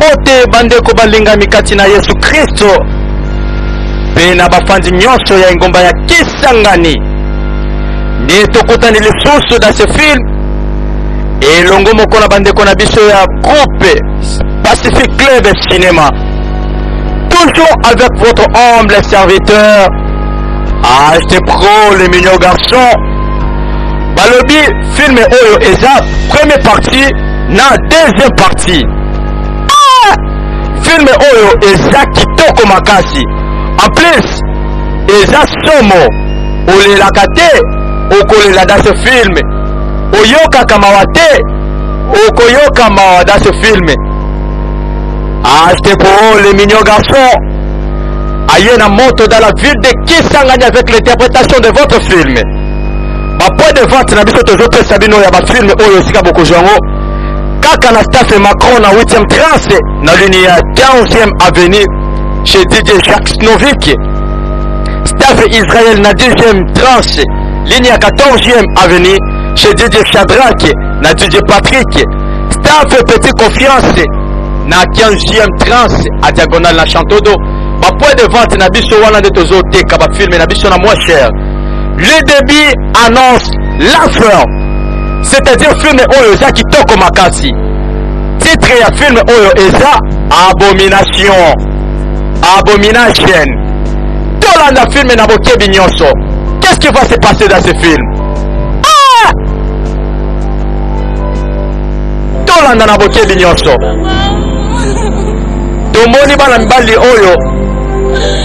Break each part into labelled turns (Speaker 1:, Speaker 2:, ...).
Speaker 1: mbote bandeko balingami kati na Yesu Kristo pe na bafandi nyonso ya ngomba ya Kisangani. Ni tokutani lisusu dans ce film elongo moko na bandeko na biso ya groupe Pacific Club Cinéma, toujours avec votre humble serviteur HT Pro le mignon garçon. Balobi film oyo eza première partie na deuxième partie. Film oyo eza kitoko makasi. En plus eza somo olelaka te okolela dans ce film, oyokaka mawa te okoyoka mawa dans ce film. Achetez pour le mignon garçon Ayena moto dans la ville de Kisangani avec l'interprétation de votre film. Ma point de vente na biso toujours pe sabino ya ba film oyo sika boko jango kaka na staff Macron na 8e tranche na ligne ya 15e avenue chez DJ Jacques Snovik. Staff Israël na 10e tranche ligne ya 14e avenue chez DJ Shadrach na DJ Patrick. Staff Petit Confiance na 15e tranche à diagonale na Chantodo. Ma point de vente na biso wana de tozo teka ba film na biso na moins cher. Le débit annonce la fin. C'est-à-dire film oyo eza kitoko makasi. Titre ya film oyo eza Abomination. Abomination. Tolanda film na bokebi nyonso. Qu'est-ce qui va se passer dans ce film? Tolanda na bokebi nyonso. Tomoni bana mibali oyo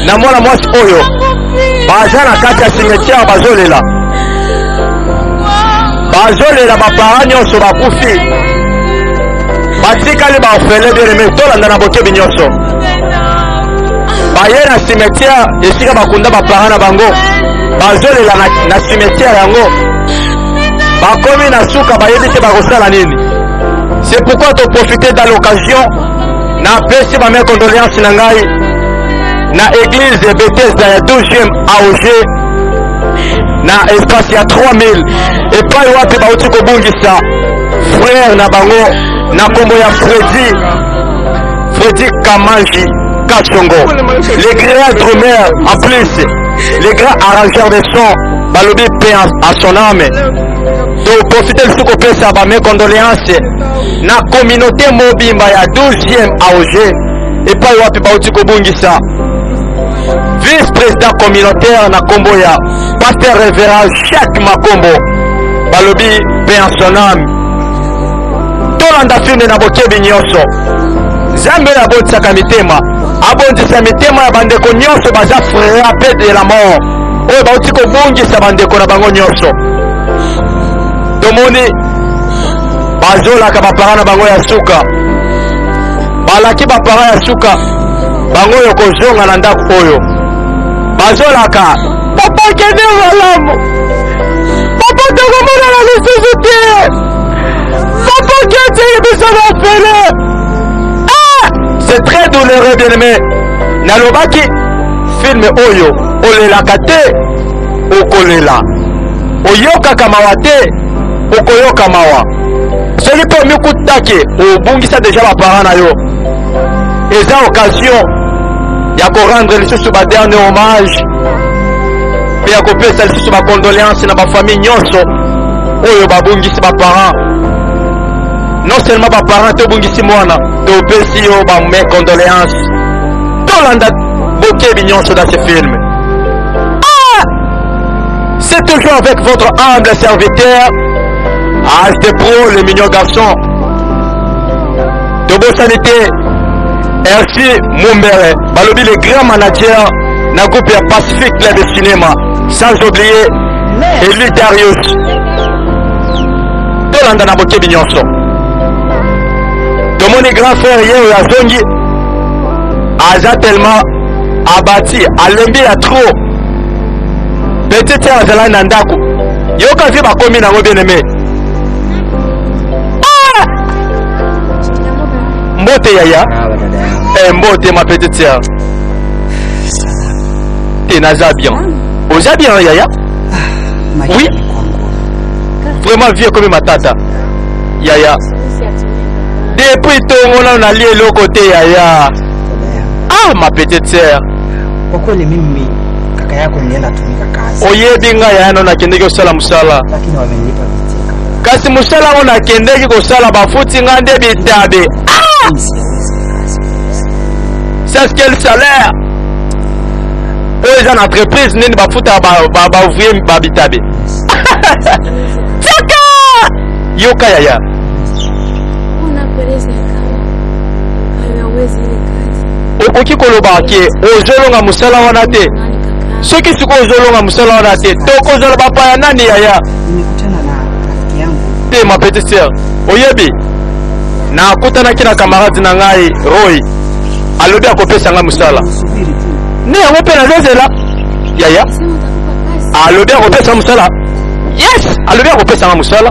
Speaker 1: na mwana mwasi oyo baza na kati ya cimetière bazolela. Bazolela bapara nyonso bakufi. Batikali baofele bien-aimé tolanda na bokebi nyonso. Baye na cimetière esika bakunda bapara na bango. Bazolela na cimetière yango. Bakomi na suka bayebi te bakosala nini. C'est pourquoi tu profites de l'occasion na pesi ba mes condoléances na ngai na église Bethesda ya 12e AOG na espace ya 3000 et pas wapi ba uti ko bungisa frère na bango na kombo ya Freddy Kamanji Kasongo, les grands drummer en plus, les grands arrangeurs de son balobi paix à son âme. Donc profitez de ce qu'on peut savoir mes condoléances na communauté mobimba ya 12e AOG et pas wapi ba uti ko bungisa vice-président communautaire na kombo ya pasteur révérend Jacques Makombo balobi paix à son âme. Tolanda film na bokebi nyonso Zambe na botsaka mitema abondisa mitema ya bandeko nyonso baza frère pe de la mort oyo bauti kobungisa bandeko na bango nyonso. Tomoni bazolaka bapara na bango ya suka balaki bapara ya suka bango oyo kozonga na ndako oyo bazolaka papa kende malamu papa tokomona na lisusu te papa kende biso bafele. C'est très douloureux bien-aimé. Nalobaki film oyo olelaka te okolela oyokaka mawa te okoyoka mawa soki mpo mikutaki obungisa deja bapara na yo eza occasion ya korendre lisusu baderne hommage mpe ya kopesa lisusu bacondoléance na bafamille nyonso oyo babungisi bapara. Non seulement ba parents te bungisi mwana te opesi yo ba mes condoléances. Tolanda bokebi nyonso dans ce film. C'est toujours avec votre humble serviteur HT Pro le mignon garçon. Tobo Sanité RC Mumbere balobi le grand manager na groupe ya Pacific Club Cinéma, sans oublier Eli Darius. Tolanda na bokebi nyonso. Tomoni grand frère yeo ya zongi aza tellement abati alembi ya trop petite sœur azala na ndako yoka vi bakomi nango bien aimé. Mbote yaya mbote ma petite sœur te naza bien oza bien yaya. Oui vraiment vieux comme ma tata yaya. depuis tongo na na lié le côté yaya. Ah ma petite sœur.
Speaker 2: Kwa kweli mimi kaka yako nienda tumika kazi.
Speaker 1: Oyebi nga yaya no nakendeki osala musala.
Speaker 2: Lakini wamenipa vitika.
Speaker 1: Kasi musala ngo nakendeki kosala bafuti nga nde bitabe. Ah! C'est quel salaire? Oyo une entreprise nini bafuta ba ouvrier babitabe. Tiaka! Yoka yaya.
Speaker 3: Unapeleza kama hawezi ile kazi.
Speaker 1: Okoki koloba ke ozolonga musala wana te. Soki siko ozolonga musala wana te, tokozala bapaya nani yaya?
Speaker 2: Nimekutana na rafiki yangu.
Speaker 1: Te ma petite sœur, oyebi na akutanaki na camarade na ngai Roy. Alobi akopesa nga musala. Ne yango mpe nazozela yaya. Alobi akopesa musala. Yes, alobi akopesa nga musala.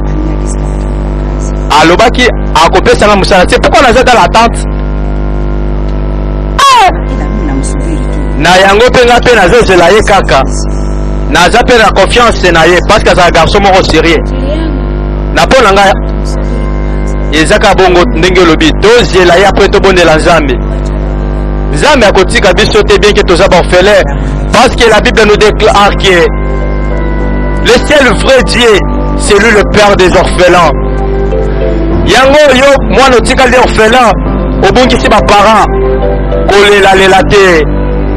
Speaker 1: Alobaki akopesa nga musala. C'est pourquoi naza dans l'attente. Na yango mpe nga mpe nazozela ye kaka. Naza mpe na confiance na ye parce que aza garçon moko sérieux. Na mpo na ngai ezaka bongo ndenge olobi tozela ye apres tobondela Nzambe. Nzambe akotika biso te bien que toza orphelin parce que la Bible nous déclare que le seul vrai Dieu c'est lui le père des orphelins. Yango yo mwana otikali orphelin obungisi baparent kolela te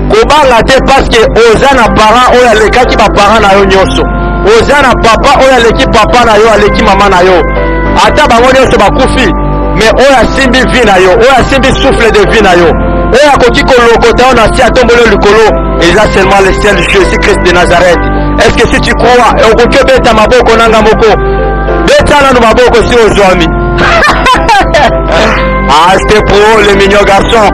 Speaker 1: kobanga te parce que oza na parent oyo alekaki baparent na yo nyonso, oza na papa oyo aleki papa na yo aleki mama na yo, ata bango nyonso bakufi mais oyo asimbi vie na yo, oyo asimbi souffle de vie na yo, oyo akoki kolokota yo na si atomboli likolo eza seulement le seul Jésus-Christ de Nazareth. Est-ce que si tu crois okoki obeta maboko nanga moko beta nanu maboko si ozwami. Ah, c'était pour le mignon garçon.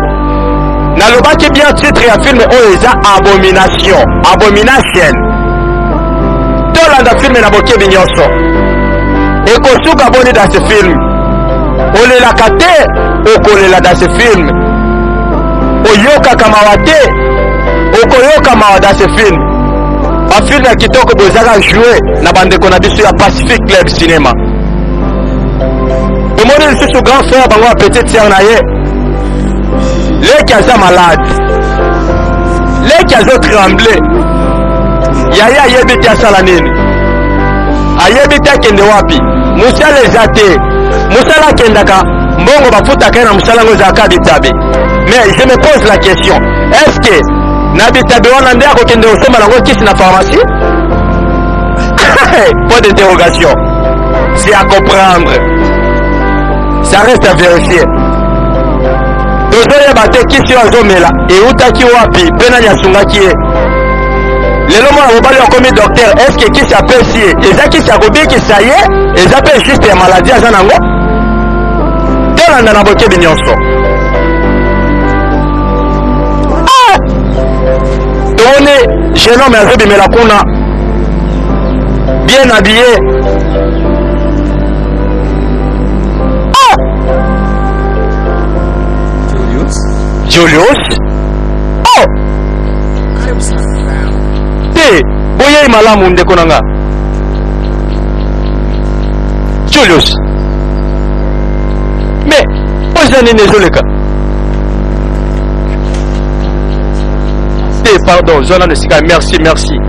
Speaker 1: Nalobaki bien titre ya film oyo eza abomination. Abomination. Tolanda film na bokebi nyonso. Ekosuka boni dans ce film. Olelaka te okolela dans ce film. Oyokaka mawa te okoyoka mawa dans ce film. Bafilm ya kitoko bozaka jouer na bandeko na biso ya Pacific Club Cinéma. Omoni lisusu grand frère bango ya petite sœur na ye leki aza malade, leki azo tremble, yaya ayebi te asala nini, ayebi te akende wapi, musala eza te, musala akendaka mbongo bafutaka ye na musala ngo ezalaka bitabe. Mais je me pose la question, est-ce que na bitabe wana nde akokende kosomba nango kisi na pharmacie? Point d'interrogation. C'est à comprendre. Ça reste à vérifier. Tozoyeba te kisi oyo azomela eutaki wapi mpe nani asungaki ye. Lelo mwana mobali akomi docteur, est-ce que kisi apesi ye eza kisi akobikisa ye eza mpe juste ya maladie aza nango? Tolanda na bokebi nyonso. Tomoni jeune homme azobimela kuna bien habillé. Julius? Oh! Te, boye malamu ndeko nanga. Julius. Mais, oza nini ezoleka? Te, pardon, zona nesika, merci, merci.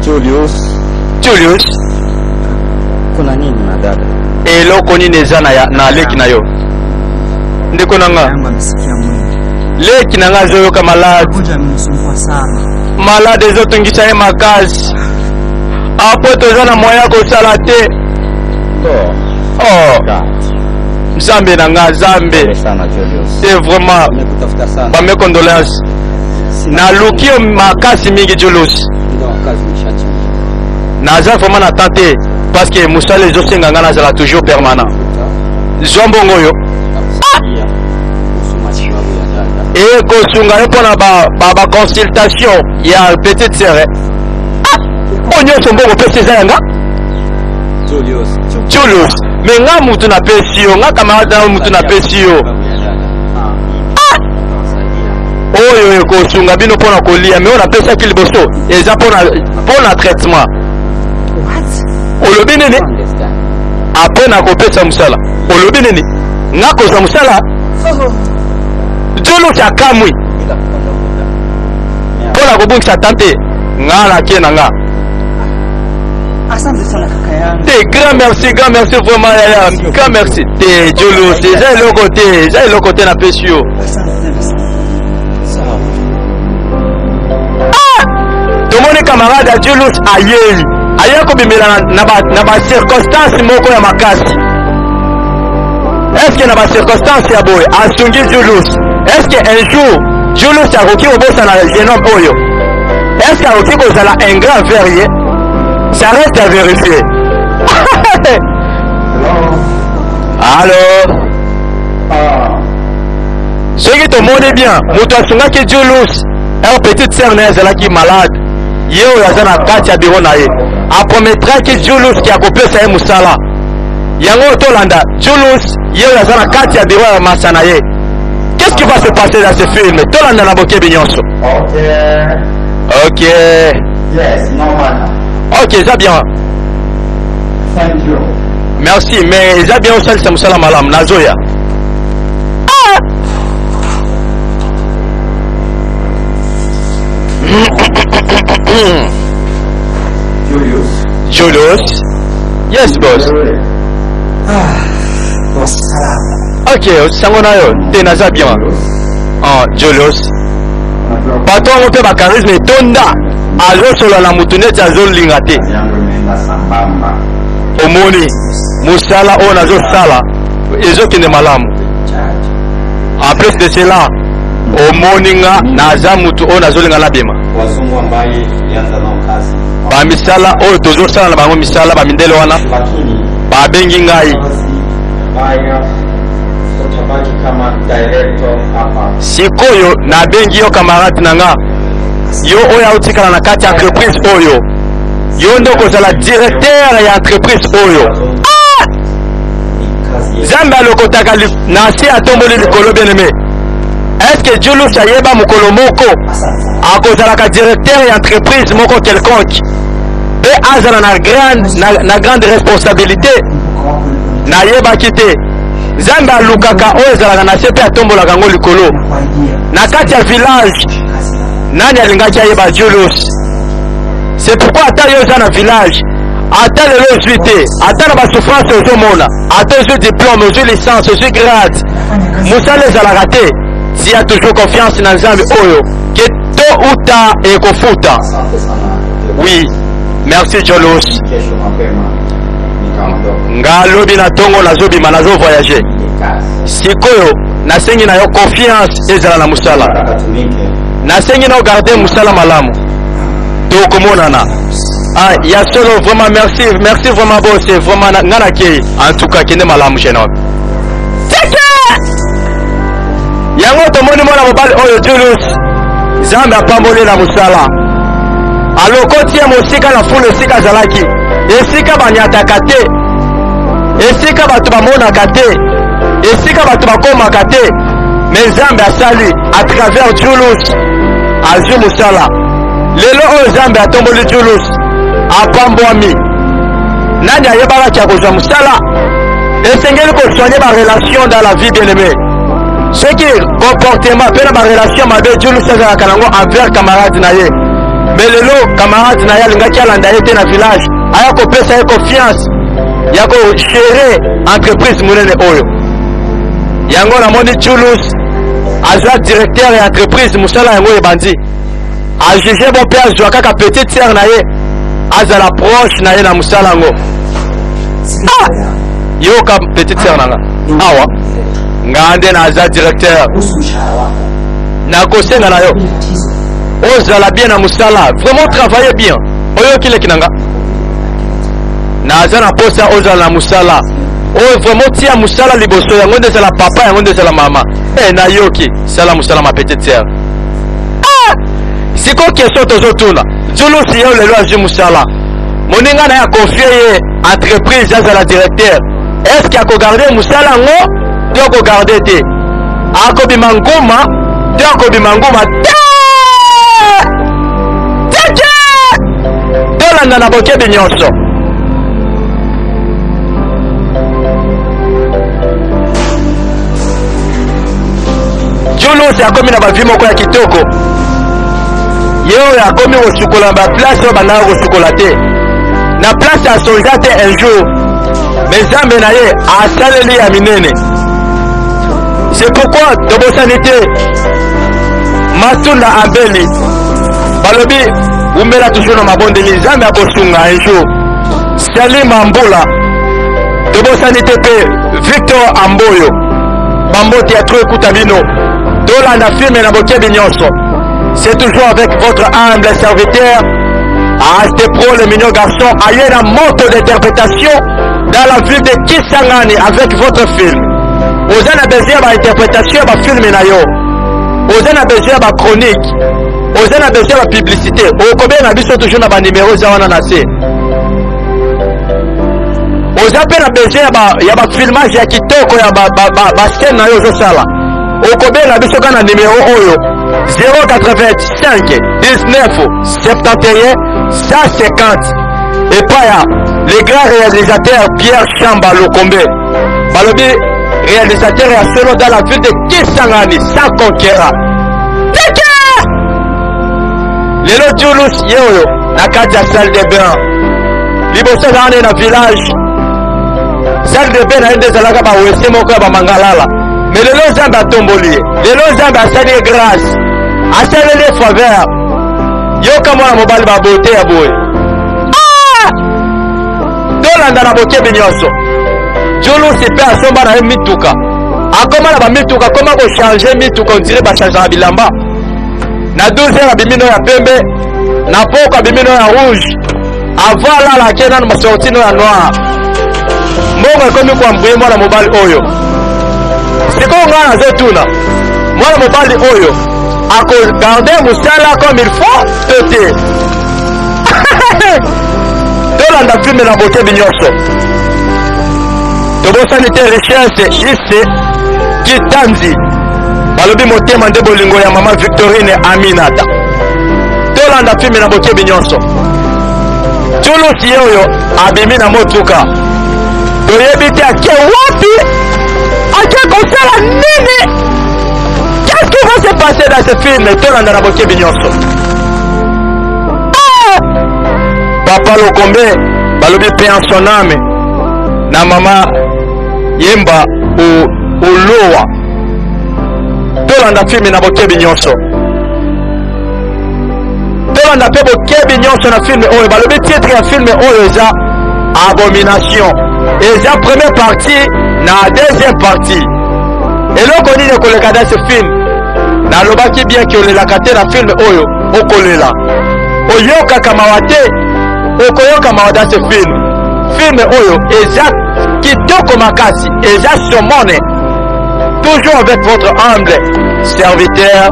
Speaker 4: Julius.
Speaker 1: Julius.
Speaker 4: Kuna nini na dada?
Speaker 1: Eloko nini eza na leki na yo? Ndeko nanga. Leki nanga zoyoka malade. Malade ezotungisa ye makasi. Apo toza na moya kosala te. Oh. Nzambe nanga Nzambe. C'est vraiment. Ba mes condoléances. Na luki makasi mingi Julius. Naza vraiment na tante parce que musala ezosenga nga nazala toujours permanent. Zombongo yo. Et kosunga yo pona ba consultation ya petite sœur. Onyo sombongo pese eza yanga? Julius. Mais nga mutu na pesi yo, nga camarade na mutu na pesi yo. Oyo ekosunga bino pona kolia, mais on appelle ça qu'il bosso. Eza pona traitement. Olobi nini? après nakopesa musala olobi nini nga koza musala Julius akamwi mpona kobungisa tante nga nake na nga.
Speaker 2: Asante sana kaka yangu.
Speaker 1: Grand merci vraiment yaya. Grand merci. Julius, j'ai le côté na pesio. Tomoni camarade ya Julius aye ko bimela na ba circonstance moko ya makasi. Est-ce que na ba circonstance ya boy asungi Julius? Est-ce que un jour Julius akoki kobosa na jeune homme oyo? Est-ce que akoki kozala un grand verrier? Ça reste à vérifier. Allô? Ce qui te montre bien, Moutasunga qui Julius, un petite sœur qui est malade. Yo yazana katia biro na ye. Apromettra que Julius qui a copié sa musala. Yango Tolanda, Julius, yo yazana katia biro ya masana ye. Qu'est-ce qui va se passer dans ce film? Tolanda na boke binyonso. Ok.
Speaker 4: Yes, normal.
Speaker 1: Ok, ça bien.
Speaker 4: Thank you.
Speaker 1: Merci, mais ça bien au sel Samsala Malam, Nazoya. Julius. Yes, boss.
Speaker 2: Boss, salam.
Speaker 1: Ok, Sangonayo, t'es naza bien. Ah, Julius. Patron, on peut ma charisme et tonda. Azo solo la mutunete azo lingate. Omoni musala on azo sala ezo kine malamu. En plus de cela, omoni nga naza mutu on azo linga labima.
Speaker 4: Wazungu ambaye yanza na kazi.
Speaker 1: Ba misala o tozo sala na bango misala ba mindele wana. Ba bengi ngai.
Speaker 4: Baya utabaki kama director hapa.
Speaker 1: Sikoyo na bengi yo camarade nanga. Yo oya utikala na kati entreprise oyo. Yo ndoko zala directeur ya entreprise oyo. Zamba lokotaka nasi atomboli likolo bien aimé. Est-ce que Julius ayeba mukolo moko akozala ka directeur ya entreprise moko quelconque pe azala na grande responsabilité na yeba kite Zamba lukaka oyo ezalaka na se pe atombolaka ngo likolo na kati ya village. Nani alingaki ayeba Julius? C'est pourquoi ata yo eza na village ata lelo ozwi te ata na basouffrance ozomona ata ozwi diplôme ozwi licence ozwi grade mosala ezalaka te tia toujours confiance na nzambe oyo ke to uta ekofuta. Oui, merci Julius. Nga lobi na tongo nazobima nazo voyager sikoyo nasengi na yo confiance ezala na mosala nasengi na garder musala malamu tokomonana. Ah, ya solo vraiment merci vraiment boss, vraiment ngana ke en tout cas kende malamu jeune homme. Yango tomoni mona mobali oyo Julius Zambe apamboli na musala alokoti ya mosika na fulu esika zalaki esika banyataka te esika bato bamonaka te esika bato bakomaka te mais Zambe asali à travers Julius azwi musala. Lelo oyo Zambe atomboli Julius apambwami nani ayebakaki ya kozwa musala esengeli kosoigne barelation dans la vie bien aimé. Ce qui comportement pe na barelation mabe Julius azalaka nango envers camarade na ye mais lelo camarade na ye alingaki alanda ye te na village aya kopesa ye confiance ya kogere entreprise monene oyo. Yango namoni Julius azwa directeur ya entreprise musala yango ebandi ajuge bon pe azwa kaka petite sœur na ye azala proche na ye na musala yango. Yo ka petite sœur nanga awa ngande na aza directeur nakosenga na yo ozala bien na musala vraiment travailler bien oyo kile kinanga na aza na posa ozala na musala oyo vraiment tia musala liboso yango nde ezala papa yango nde ezala mama na yoki sala musala ma petite sœur. Siko question tozotuna Julius yo lelo azwi musala moninga na ya confie ye entreprise azala directeur. Est-ce qu'il a gardé musala ngo Dioko garde te akobi mangoma Dioko mangoma tolanda na boke binyonso Julius akomi na bavi moko ya kitoko yo akomi kosukola ba place oyo bandaka kosukola te na place ya sonza te un jour mais Nzambe na ye asaleli ya minene. C'est pourquoi tobosani te Matunda Ambeli balobi umela toujours na mabondeli Nzambe akosunga un jour. Salim Ambula tobosani te pe Victor Amboyo bambote ya tro ekuta bino tolanda filme na bokebi nyonso. C'est toujours avec votre humble serviteur Aste Pro le mignon garçon aye na moto d'interprétation dans la ville de Kisangani avec votre film. Vous avez besoin d'interprétation de film na yo. Vous avez besoin de chronique. Vous avez besoin de publicité. Vous avez besoin toujours de numéro zawana na se. Vous avez besoin de filmage ya kitoko ya ba scène na yo zo sala. Vous avez besoin de numéro oyo 085 19 71 150. Et pas le grand réalisateur Pierre Chamba Lokombe balobi réalisateur ya solo dans la ville de Kisangani sans conquérant Teke lelo Julius yeoyo na kati ya salle de bain liboso zane na village salle de bain na ende zalaka ba wese moko ya bamangalala mais lelo Nzambe atomboli lelo Nzambe asali grâce asaleli faveur yoka mwana mobali babote ya boye tolanda na bokebi nyonso. Julius pe asomba na ye mituka akoma na bamituka akoma kochange mituka ondire bachangeaka bilamba na 12h abimino ya pembe na poko abimino ya rouge avant alala ake nanu masortino ya noir mbongo ekomi kwambuye mwana mobali oyo. Sikoyo ngai nazotuna mwana mobali oyo akogarde mosala comme il faut to te tolanda filme na bokebi nyonso. Tobosani te richesse ise kitanzi balobi motema nde bolingo ya mama Victorine Aminata. Tolanda filme na bokebi nyonso. Julius yeoyo abimi na motuka toyebi te ake wapi ake kosala nini. Qu'est-ce qui va se passer dans ce film? Tolanda na bokebi nyonso. Papa Lokombe balobi pe en son âme na mama Yemba Olowa. Tolanda filme na bokebi nyonso. Tolanda pe bokebi nyonso na filme oyo balobi titre ya filme oyo eza Abomination. Eza première partie na deuxième partie. Eloko nini koleka dans ce film nalobaki bien ki olelaka te na filme oyo okolela oyokaka mawa te okoyoka mawa dans ce film. Filme oyo eza kitoko makasi eza somone. Toujours avec votre humble serviteur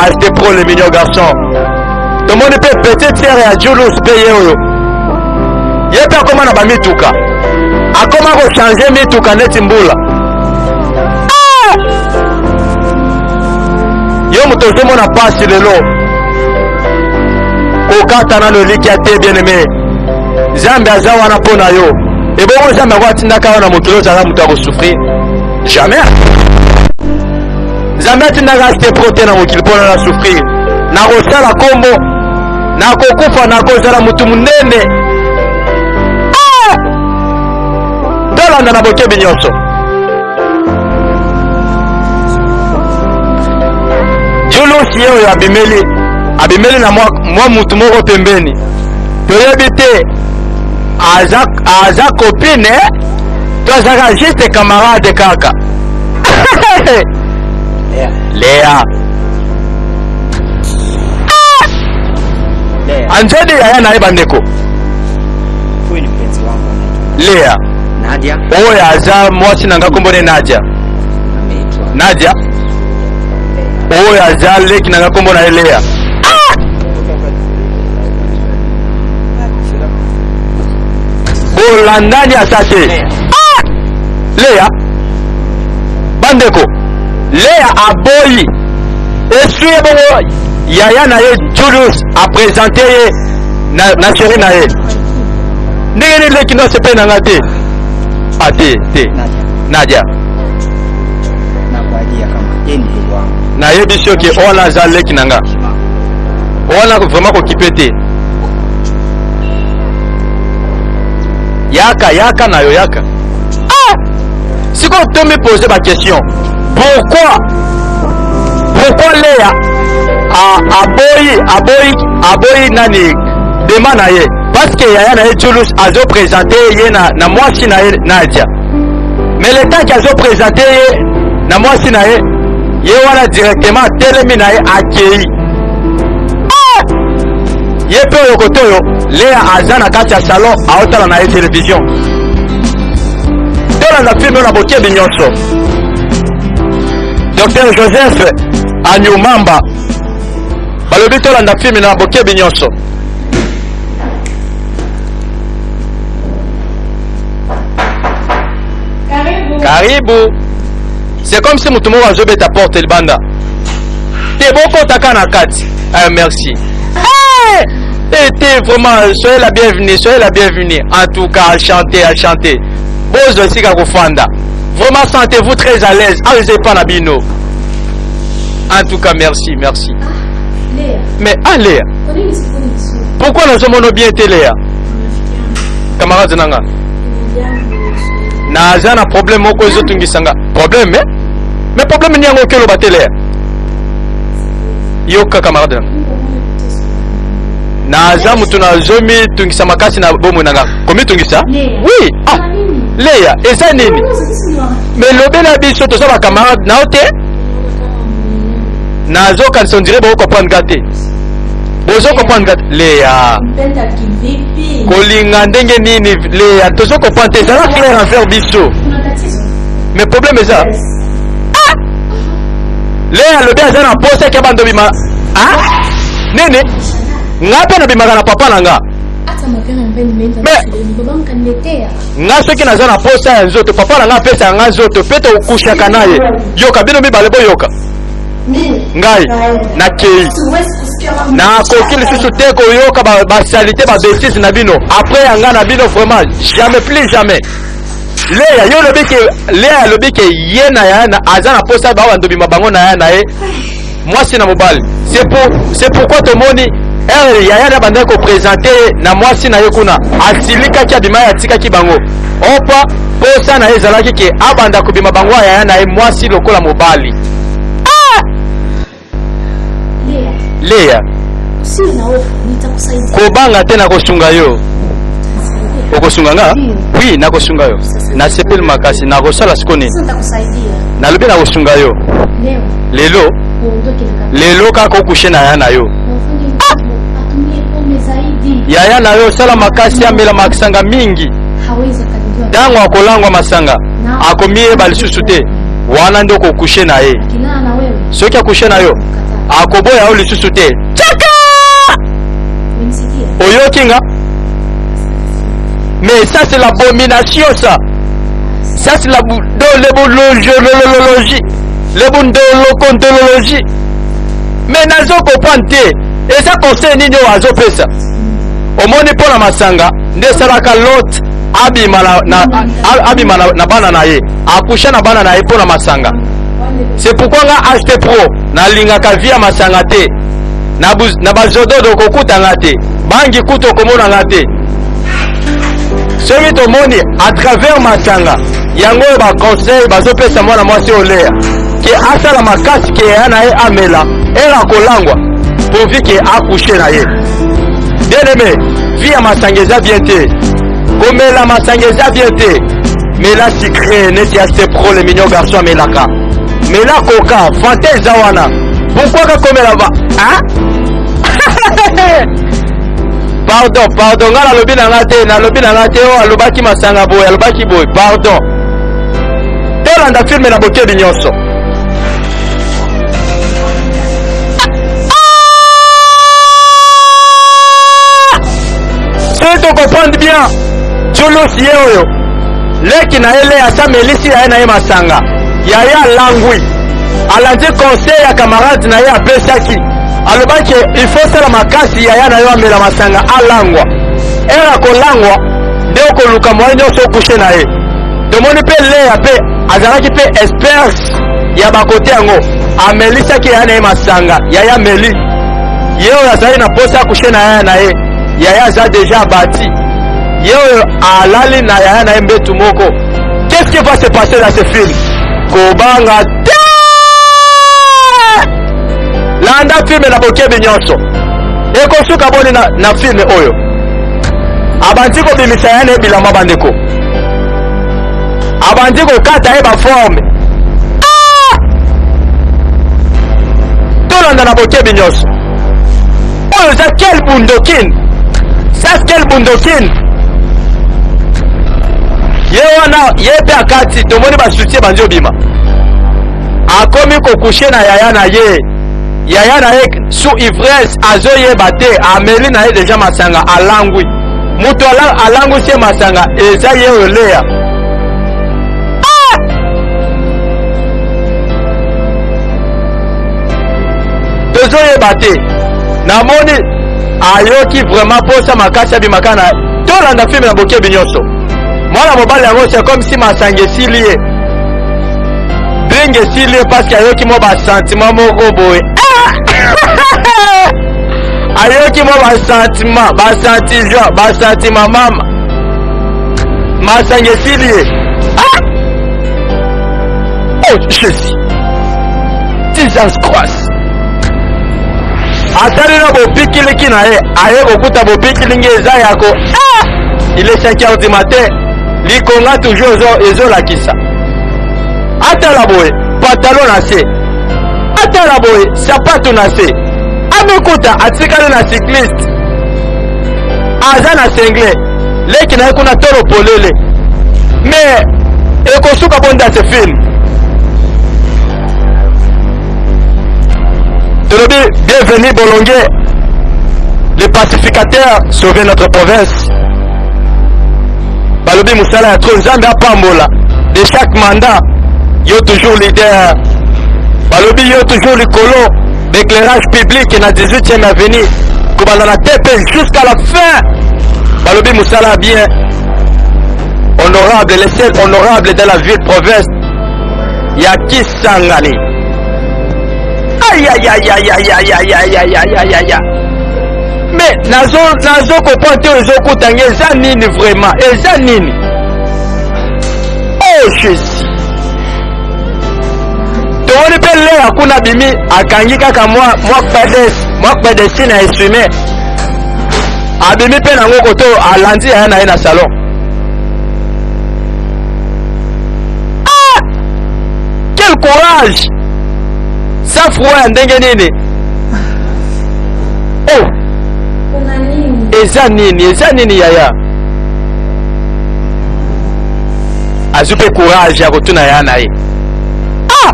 Speaker 1: Aste Pro le mignon garçon. Tomoni pe petite sœur ya Julius pe ye oyo ye pe akoma na bamituka akoma kochange mituka neti mbula. Yo moto ozomona pasi lelo kokata nano likia te bien aimé. Nzambe aza wana mpo na yo ebongo Nzambe akwatindaka wana mokili ozala moto akosouffrir jamais. Nzambe atindaka Aste Pro te na mokili mpo na souffrir nakosala kombo nakokufa nakozala motu munene. Tolanda na bokebi nyonso. Julius ye oyo abimeli na mwa mutu moko pembeni toyebi te aza copine to azaka juste camarade kaka. Lea anjedi yaya na ye bandeko
Speaker 2: Huyu ni mpenzi wangu
Speaker 1: Lea
Speaker 2: Nadia.
Speaker 1: oyo aza mwasi nanga kombone Nadia.
Speaker 2: Ameitwa
Speaker 1: Nadia oyo aza leki nanga kombo na ye Lea. Bolandani asa te Lea bandeko Lea aboyi esuye bongo yaya na ye Julius apresente ye na chéri na ye ndenge nini leki no sepe nanga te te
Speaker 2: Nadia.
Speaker 1: Nadia
Speaker 2: Na kwa ajili ya kama yeye ni ndugu wangu.
Speaker 1: nayebi soki ona aza leki na nga wana vraiment kokipe te yaka na yo yaka. Si quand tu me poses ma question, pourquoi Léa aboyi nani demanda ye parce que yaya na Julius azo présenté ye na mwasi na ye Nadia, mais le temps qu'ils ont présenté ye na mwasi na ye wana directement telemi na ye akei ye pe yo kotoyo Léa aza na kati ya salon aotala na ye télévision tolanda filme na bokebi nyonso. Dr Joseph Anyumamba balobi tolanda filme na bokebi nyonso. Karibu. C'est comme si mutu moko azobeta porte libanda te bokotaka na kati. Merci. Vraiment, soyez la bienvenue. En tout cas, à chanter. Bozo aussi Kofanda. Vraiment, sentez-vous très à l'aise. Allez pas Nabino. En tout cas, merci.
Speaker 3: Léa.
Speaker 1: Mais allez. Pourquoi nous sommes bien Léa? Camarade Nanga. Naza na problème moko ezotungisanga. Problème mais problème ni yango kelo batele. Yoka camarade Nanga. Naza mutu na zomi tungisa makasi na bomo nanga. Komi tungisa? Oui. Léa, et ça nini? Mais lobela biso to sa camarade na ote? Nazo kan son dire bo comprendre gâté. Bozo comprendre gâté. Léa. Kolinga ndenge nini Léa, to so comprendre ça la clair en faire biso. Mais problème est ça. Léa lobi azana pose ke bando bima. Nene. Ngape na bimaka na papa nanga. Nga soki naza na posa ya nzoto papa nanga apesa nga nzoto pete okushaka naye yoka bino mibale boyoka ngai nakei nakoki lisusu te koyoka basalite babétise na bino après yanga na bino vraiment jamais plus jamais. Léa yo lobi ke Léa lobi ke ye na ya na aza na posa ba bando bima bango na ya na ye mwasi na mobali. C'est pourquoi tomoni yaya na banda ko présenter na mwasi na ye kuna asilika kia bima ya tika ki bango opa posa na ezalaki ke abanda ko bima bango yaya na ye mwasi lokola mobali. Léa kobanga te na kosunga yo okosunga nga? Oui na kosunga yo na sepeli makasi na kosala sikoni nalobi na kosunga yo lelo kaka okushe na yaya na yo yaya na yo sala makasi amela makisanga mingi ntango akolangwa masanga akomiyeba lisusu te wana nde okokushe na ye soki akushe na yo akoboya yo lisusu te chaka oyoki nga. Mais ça c'est l'abomination ça c'est la lebondologie mais nazo comprendre te eza conseil nini oyo azopesa omoni mpo na masanga nde esalaka lot abima na bana na ye akusha na bana na ye mpo na masanga. C'est pourquoi nga HP Pro nalingaka via masanga te na bazododo kokutanga te bangi kuto komonanga te soki tomoni à travers masanga yango oyo baconseil bazopesa mwana mwasi oyo Léa ke asala makasi ke ya na ye amela ela kolangwa pourvu ke akushe na ye. Bien aimé, vie ya masanga eza bien te komela masanga eza bien te mela sucré neti HP Pro le mignon garçon amelaka mela coca fanta eza wana pourquoi kakomela ba pardon nga nalobi na nga te oyo alobaki masanga boye alobaki boye pardon tolanda filme na bokebi nyonso. soki tokopendre bien Julius ye oyo leki na ye Léa asamelisi ya ye na ye masanga yaya alangwi alandi conseil ya camarade na ye apesaki alobaki il faut sala makasi yaya na yo amela masanga alangwa era kolangwa nde okoluka mwa nyonso okushe na ye tomoni mpe Léa mpe azalaki mpe espèce ya bakote yango amelisaki yaya na ye masanga yaya meli ye oyo azali na posa akushe na yaya na ye yaya aza deja abati ye oyo alali na yaya na ye mbetu moko. Qu'est-ce qui va se passer dans ce film? Kobanga te landa film na bokebi nyonso ekosuka boni na film oyo abandi kobimisa yaya na ye bilamba bandeko abandi kokata ye baforme tolanda na bokebi nyonso oyo eza quel bundokine ça quel bundokine ye wana ye mpe akati tomoni basutie bandi obima akomi kokushe na yaya na ye sous ivresse azoyeba te ameli na ye deja masanga alangwi mutu alangwi se masanga eza ye oyo leya tozoyeba te namoni ayoki vraiment posa makasi abimaka na tolanda filme na bokebi nyonso mwana mobali yango c'est comme si masanga esili ye bring esili ye parce que ayoki mo basentiment moko boye ayoki mo basentiment basentiment mama masanga esili ye oh jésus Jesus Christ atali na bopikiliki na ye aye kokuta bopikilingi eza yako il est 5h du matin likonga toujours ezolakisa atala boye pantalon na se atala boye sapato na se amekuta atikali na cycliste aza na sengle leki na ye kuna toro polele mais ekosuka bonda ce film Tolobi, bienvenue Bolongué, les pacificateurs sauver notre province. Balobi Moussala ya Tronzambe à Pambola, de chaque mandat, yo toujours leader. Balobi yo toujours le colo d'éclairage public na 18e avenue, Koubala la TP jusqu'à la fin. Balobi Moussala bien, honorable, les seuls honorables de la ville province, Yaki Sangani. Aïe aïe aïe aïe aïe aïe aïe aïe aïe aïe aïe. Mais nazo kopante ozo kutange eza nini vraiment eza nini? Oh Jésus. Towoni pe le akuna bimi akangi kaka moi pedesi na essumer. Abimi pe nango koto alandi ya na salon. Ah! Quel courage! Ça froid ndenge nini? Oh! Eza nini yaya? Azupe courage ya kotuna ya na ye. Ah!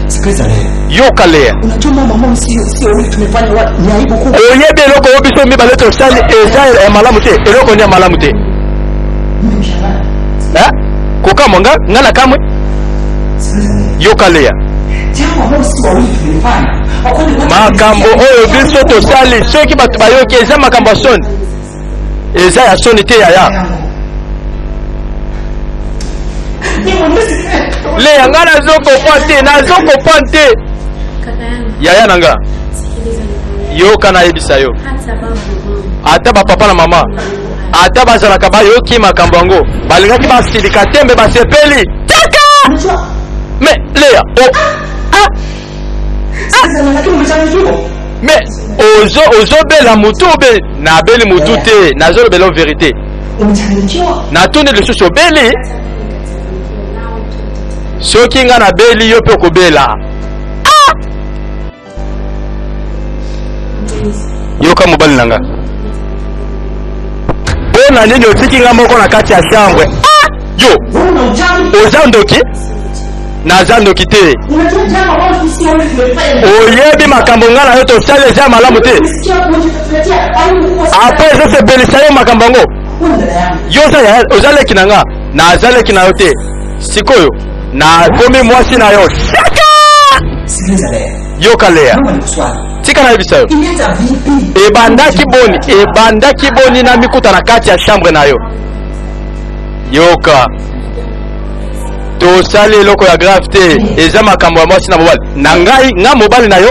Speaker 2: Sikiliza leo.
Speaker 1: Yoka leo.
Speaker 2: Unajua mama sio wewe tumefanya ni aibu kubwa.
Speaker 1: Oyebe loko obiso mi baleto sali eza malamu te. Eloko ni malamu te. Koka monga ngana kamwe. Yoka leo. Makambo oyo biso tosali soki bato bayoki eza makambo ya soni eza ya soni te yaya leya nga nazokopwa te yaya na nga yoka nayebisa yo ata bapapa na mama ata bazalaka bayoki makambo yango balingaki basilika te mbe basepeli taka me leya mais ozobela mutu obe nabeli mutu te nazolobela o vérité natuni lisusu obeli soki nga nabeli yo mpe okobela yoka mobali na nga mpo na nini otiki nga moko na kati ya chambre yo oza ndoki naza ndoki te oyebi makambo nga na yo tosali eza malamu te apres ezosepelisa yo makambo yango yo oza leki na nga naza leki na yo te sikoyo nakomi mwasi na yo yoka leya tika nayebisa yo ebandaki boni na mikuta na kati ya chambre na yo yoka tosali eloko ya grave te eza makambo ya mwasi na mobali na ngai nga mobali na yo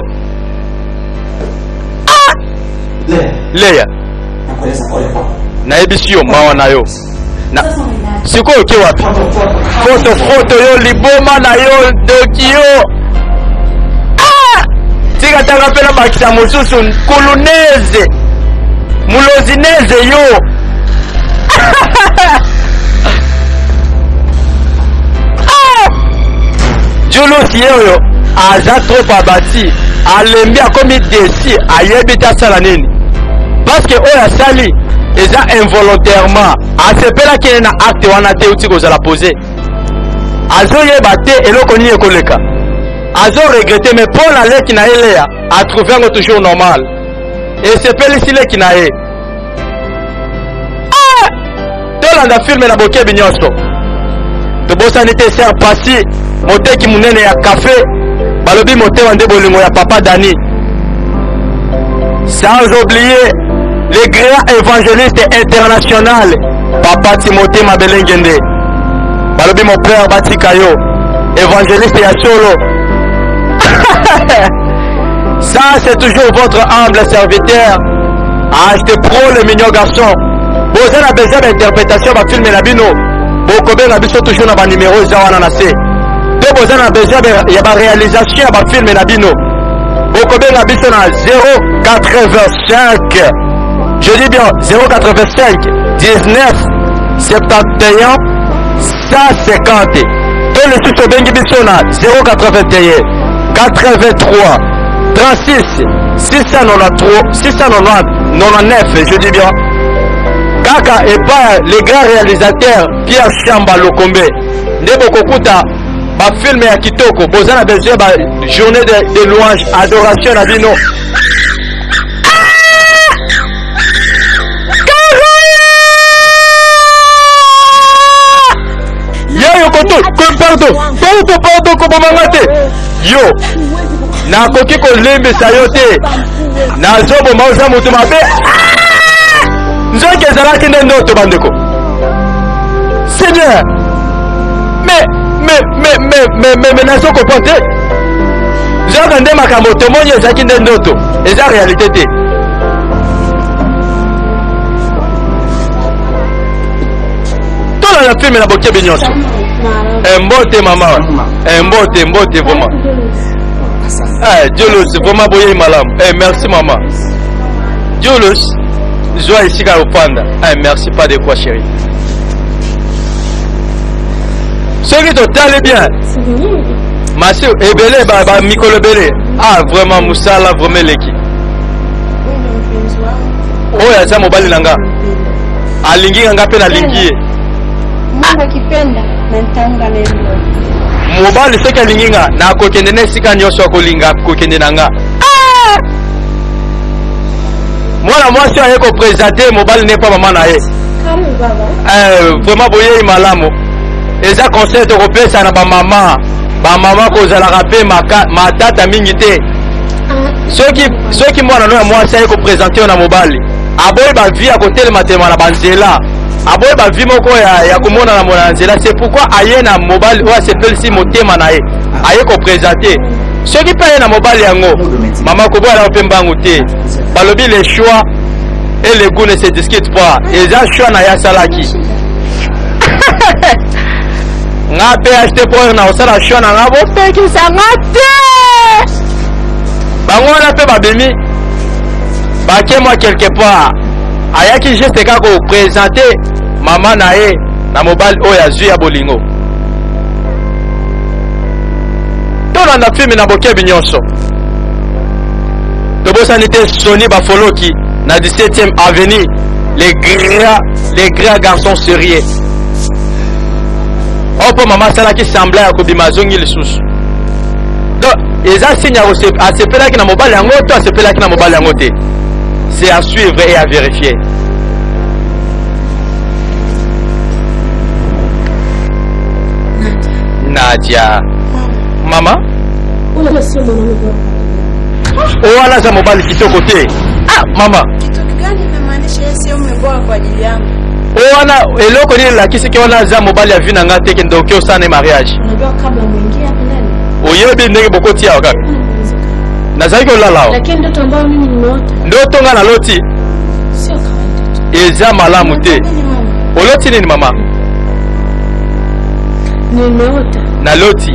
Speaker 1: Leya nayebisi yo mawa na yo sikoyo oke wapi foto yo liboma na yo doki yo tika tanga mpe na bakisa mosusu kuluneze mulozineze yo Julius yeyo aza trop abati alembi akomi desi ayebi te asala nini parce que oyo asali eza involontairement asepelaki ye na acte wana te uti kozala pose azoyeba te eloko nini ekoleka azoregrete mais mpo na leki na ye leya atrouve yango toujours normal esepelisi leki na ye tolanda filme na bokebi nyonso tobosani te ser pasi moteki munene ya kafe balobi motema nde bolingo ya papa Dani sans oublier le grand évangéliste international papa Timothée Mabelengende balobi mon père batika yo évangéliste ya solo ça c'est toujours votre humble serviteur H.T. Pro le mignon garçon boza na besoin d'interprétation ba film na bino bokobenga biso toujours na ba numéro za wana na se to boza na besoin ya ba réalisation ya ba film na bino bokobenga biso na 085 je dis bien 085 19 71 150 to le susu bengi biso na 081 83 36 690 99 je dis bien kaka et pas les grands réalisateurs Pierre Chamba Lokombe nde bokokuta ba film ya kitoko boza na besoin ba journée de louange adoration na bino yo pardon kobomanga te yo nakoki kolembisa yo te nazoboma oza motu mabe nzoki ezalaki nde ndoto bandeko Seigneur mais nazokopa te nzoka nde makambo tomoni ezalaki nde ndoto eza réalité te tolala filme na bokebi nyonso mbote mama mbote vraiment Julius vraiment boyei malamu merci mama Julius joie esika kopanda merci pas de quoi chérie soki totali bien masi ebele bamikolo ebele vraiment mosala vraiment eleki oyo aza mobali na nga alingi nga mpe nalingi ye mobali soki alingi nga nakokende na esika nyonso akolinga kokende na nga mwana mwasi aye kopresente mobali ne pa mama na ye vraiment boyei malamu eza conseil tokopesa na bamama kozalaka mpe matata mingi te soki mwana no ya mwasi aye kopresente yo na mobali aboyi bavi ya kotelema telema na banzela aboyi bavi moko ya komonana mona nzela c'est pourquoi aye na mobali oyo asepelisi motema na ye aye kopresente soki mpe aye na mobali yango mama koboyala mpe mbangu te balobi le choix et le goût ne se discute pas eza choix na ye asalaki nga mpe achete mpo na kosala choix na nga bopekisa nga te bango wana mpe babimi bake mwa quelque part ayaki juste kaka kopresente mama na ye na mobali oyo azwi ya bolingo tolanda filme na bokebi nyonso tobosani te Sony bafoloki na 17e avenue les grands garçons sérieux opo mama asalaki sembla ya kobima azongi lisusu donc eza signe asepelaki na mobali yango to asepelaki na mobali yango te c'est à suivre et à vérifier Nadia mama wana za mobali kitoko te mama
Speaker 3: kitu gani inamaanisha yeye sio umeboa kwa ajili yangu
Speaker 1: wana eloko nini lakisi ke wana za mobali ya vina ngate ke ndoki osana mariage.
Speaker 3: Unajua kabla muingie hapo ndani.
Speaker 1: Oyebi ndenge bokoti ya kaka. Nazaki olala.
Speaker 3: Lakini ndoto ambayo mimi nimeota.
Speaker 1: Ndoto nga na loti.
Speaker 3: Sio kawaida tu.
Speaker 1: Eza malamu te. Oloti nini mama?
Speaker 3: Nimeota.
Speaker 1: Na loti.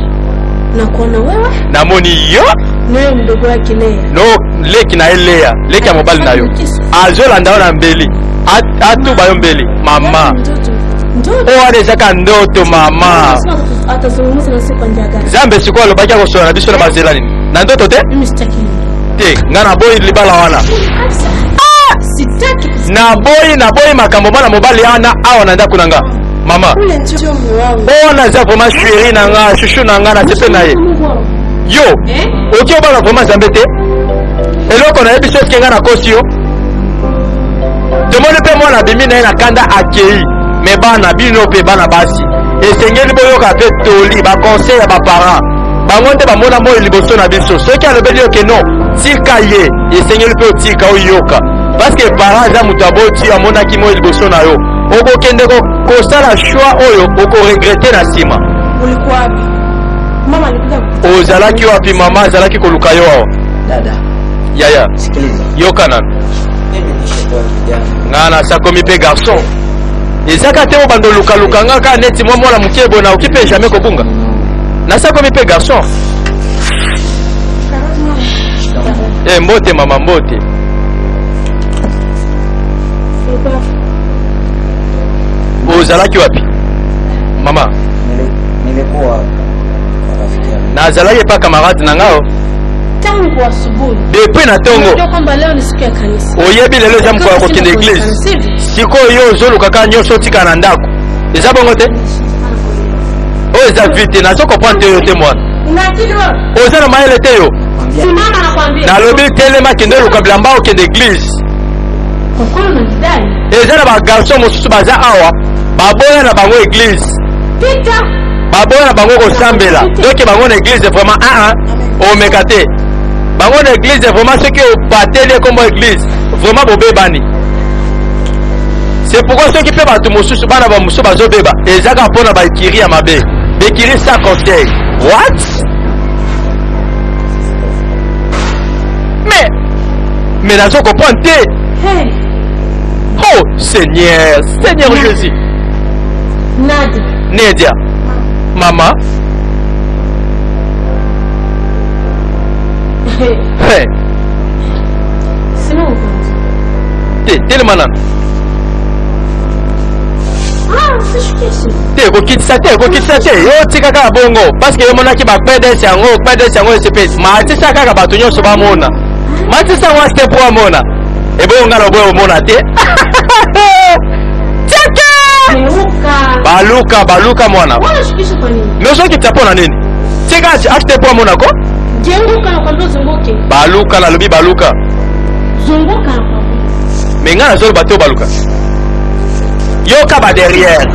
Speaker 3: Na kuona wewe.
Speaker 1: Na moni yo.
Speaker 3: Naye mdogo wake Lea.
Speaker 1: No, leki na Lea. Leki ya mobali nayo. Azola ndaona mbeli. Atu bayo mbeli. Mama. O wane zaka ndoto mama.
Speaker 3: Atazungumza na siku njaga.
Speaker 1: Zambe siku alobaki akosona na biso na bazela nini? Na ndoto te?
Speaker 3: Mimi sitaki.
Speaker 1: Te, ngana boy libala wana.
Speaker 3: Sitaki.
Speaker 1: Na boy makambo bana mobali ana awa nanda kunanga. Mama.
Speaker 3: Ule ndio mume wangu.
Speaker 1: Ona za vraiment chérie nanga, chouchou nanga na sepe na ye. Yo. Oki obala vraiment zambe te? Eloko na yebiso eske ngana kosi yo. Tomoni pe mwana bimi na ye na kanda akei. Me bana bino pe bana basi. Esengeli boyoka pe toli ba conseil ya ba parents. Bango nte bamona moyo liboso na biso. Soki alobeli yo ke non, tika ye, esengeli pe otika oyoka. Parce que parents za mutu aboti amonaki moyo liboso na yo. Okokende kosala choix oyo okoregrete na nsima.
Speaker 3: Ulikuwa wapi? Mama alikuja kukuta.
Speaker 1: Ozalaki wapi mama azalaki koluka yo awa?
Speaker 2: Dada,
Speaker 1: Yaya.
Speaker 2: sikiliza.
Speaker 1: Yoka nanu.
Speaker 2: Mimi nishakuwa kijana.
Speaker 1: Ngana sakomi pe garçon. Ezaka te obando luka ngaka neti mwa mwana mukebo na okipe jamais kobunga. Na sakomi pe garçon. Mbote mama mbote. Ozalaki wapi? Mama.
Speaker 2: Nilikuwa rafiki yangu.
Speaker 1: Na azalaki pa camarade na ngao.
Speaker 3: Tangu asubuhi.
Speaker 1: Depuis na tongo.
Speaker 3: Ndio kwamba leo ni siku ya kanisa.
Speaker 1: Oyebi lelo jamu kwa kokende église. Siko yo zolo kaka nyonso tika na ndako. Eza bongo te? O eza vite na soko prendre yo te mwana.
Speaker 3: Unakili wewe?
Speaker 1: Oza na maele te yo.
Speaker 3: Simama nakwambia.
Speaker 1: Na lobi telema kende lukabila mbao kende église.
Speaker 3: Kwa kweli unajidai?
Speaker 1: Eza na ba garçon mosusu baza awa. Baboya na bango église.
Speaker 3: Pita.
Speaker 1: Baboya na bango kosambela. Donc bango na église vraiment omeka te. Bango na église vraiment ce que bateli comme église vraiment bobebani. C'est pourquoi ceux qui peuvent battre mosusu bana ba mosusu bazobeba ezaka pona ba kiri ya mabe. Bekiri sa conseil. What? Mais nazo comprendre te.
Speaker 3: Hey.
Speaker 1: Oh Seigneur Jésus. Nadia. Mama. Hey.
Speaker 3: Simama kwanza.
Speaker 1: Tellement nan. Te kokitisa te yo tika kaka bongo parce que yo monaki ba PDS yango espèce matisa kaka bato nyonso bamona matisa ngo step pour amona ebo ngala boyo omona te teke baluka mwana
Speaker 3: Wanashikisha kwa nini?
Speaker 1: noso kitsapo na nini tika step pour amona ko
Speaker 3: Jenguka na kwambia zunguke.
Speaker 1: baluka na lobi baluka
Speaker 3: Zunguka na kwambia.
Speaker 1: mengana zolo bato baluka yoka ba derrière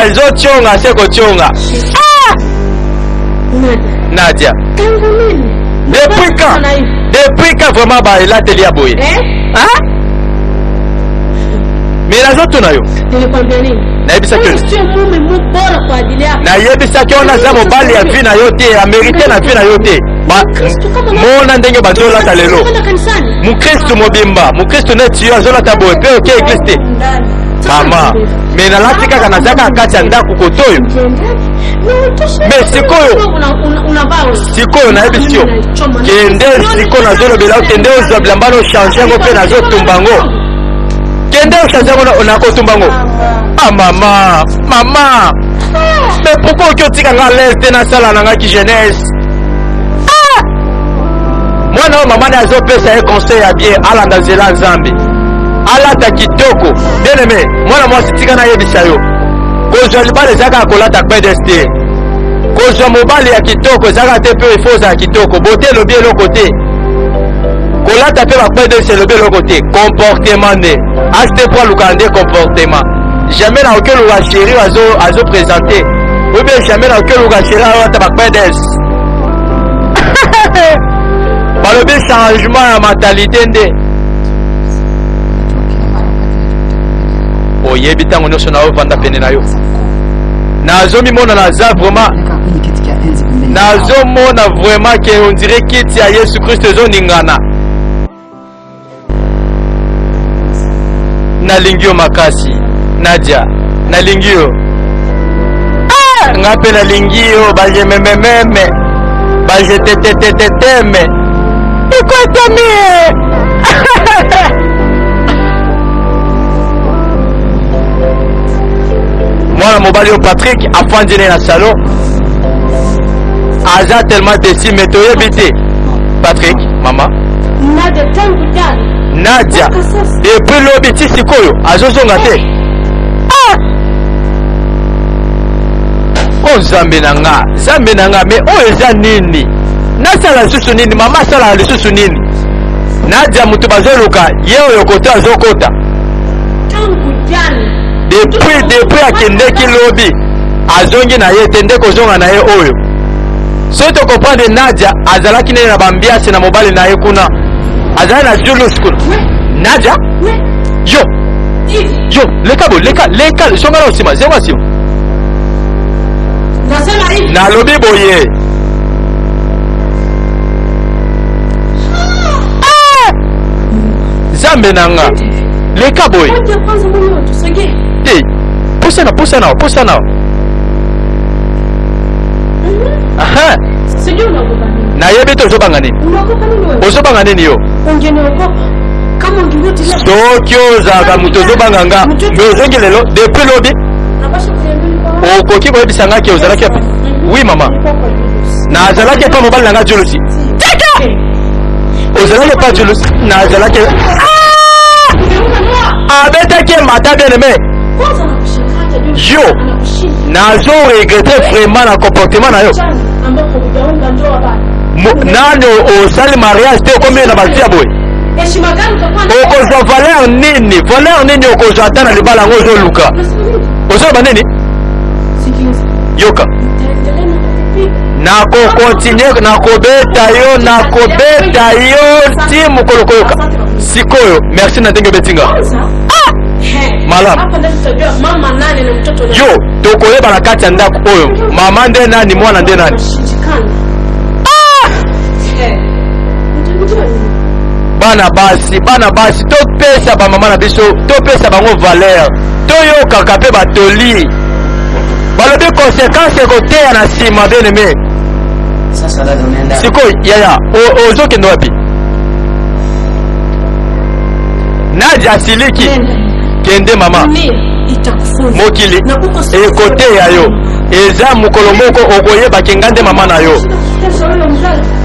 Speaker 1: alzo chonga seko chonga Nadia
Speaker 3: Tangu nini?
Speaker 1: depuis quand vraiment ba elateli ya boye mais nazo tuna yo
Speaker 3: Nilikwambia nini?
Speaker 1: nayebisa ke
Speaker 3: Sio mume bora kwa ajili yako.
Speaker 1: nayebisa ke ona za mobali ya vi na yo te amerite na vi na yo te mona ndenge bazolata lelo mukristu mobimba mukristu neti yo azolata boye mpe oke eglise te mama me nalati kaka nazaka kati ya ndako kotoyo me sikoyo nayebisi yo kende sikoyo nazolobela yo kende ozwa bilamba nochange yango mpe nazotumba yango kende ochange yango nakotumba yango mama me pourkoi oki otika nga lese te nasala na ngaki jeunesse mwana oyo mama ne azopesa ye conseil ya bien alanda nzela nzambe alata kitoko bien aimé mwana mwasi tika nayebisa yo kozwa libala ezaka kolata pedes te kozwa mobali ya kitoko ezaka te mpe ifo ozala kitoko bote elobi eloko te kolata mpe bapedes elobi eloko te comportement nde aste po aluka nde comportement jamais na oki oluka sheri azopresente oubien jamais na oki oluka sheri alata bapedes balobi changement ya mentalité nde oyebi ntango nyonso naovanda pene na yo nazomimona naza vraiment nazomona vraiment ke on dirait kiti ya Yesu Kristo ezoningana nalingi yo makasi Nadia nalingi yo nga mpe nalingi yo bajememememe bajeteteteteme ikotamie mwana mobali yo Patrick afandi na salon aza tellement déçu mais toyebi te Patrick mama Nadia depuis lobi ti sikoyo azozonga te o Nzambe na nga mais oyo eza nini nasala lisusu nini mama asala lisusu nini Nadia mutu bazoluka ye oyo kota azokota depuis akendeki lobi azongi na ye te nde kozonga na ye oyo soki tokomprendre Nadia azalaki nene na bambiasi na mobali na ye kuna azali na julus kuna Nadia yo leka songa na osima zengo asima nalobi boye Nzambe nanga leka boye pusa nao aha nayebi te ozobanga nini yo soki ozalaka moto ozobanga nga me ozongi lelo depuis lobi okoki koyebisa nga ke ozalaki epa oui mama nazalaki epa mobali na nga julusi teka ozalaki epa julusi nazalaki abetaki mata bien aimé yo nazo regrette vraiment na comportement na yo nani osali mariage te okomi na batia boye okozwa valeur nini okozwa ata na libala yango ozoluka ozoloba nini yoka nakokontinue nakobeta yo ti mokolo koyoka sikoyo merci na ndenge obetinga malamu yo tokoyeba na kati ya ndako oyo mama nde nani mwana nde nani bana basi topesa bamama na biso topesa bango valeur toyokaka mpe batoli balobi conséquence ekoteya na nsima bien aimé sikoyo yaya ozokende wapi Nadia asiliki kende mama mokili ekoteya yo eza mokolo moko okoyeba kenga nde mama na yo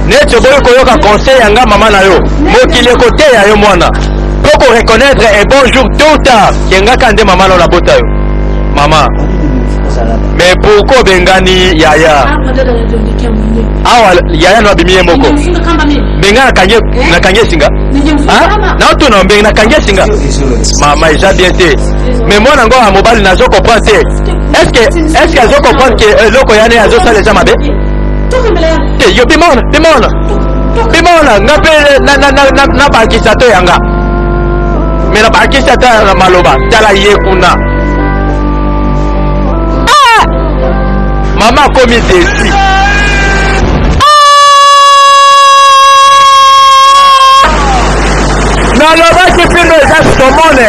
Speaker 1: neti oboyi koyoka conseil yanga mama na yo mokili ekoteya yo mwana po koreconnaître un bon jour tôt ou tard kengaka nde mama na yo nabota yo mama mais pourquoi bengani yaya awa yaya no abimi ye moko benga nakangi esinga naotuna mbengi nakangi esinga mama eza bien te mais mwana ngo ya mobali nazo comprendre te est-ce que azo comprendre ke eloko yane azosala eza mabe te yo bimona nga mpe nabakisa to yanga me nabakisa ta na maloba tala ye kuna mama akomi desi nalobaki filme eza somone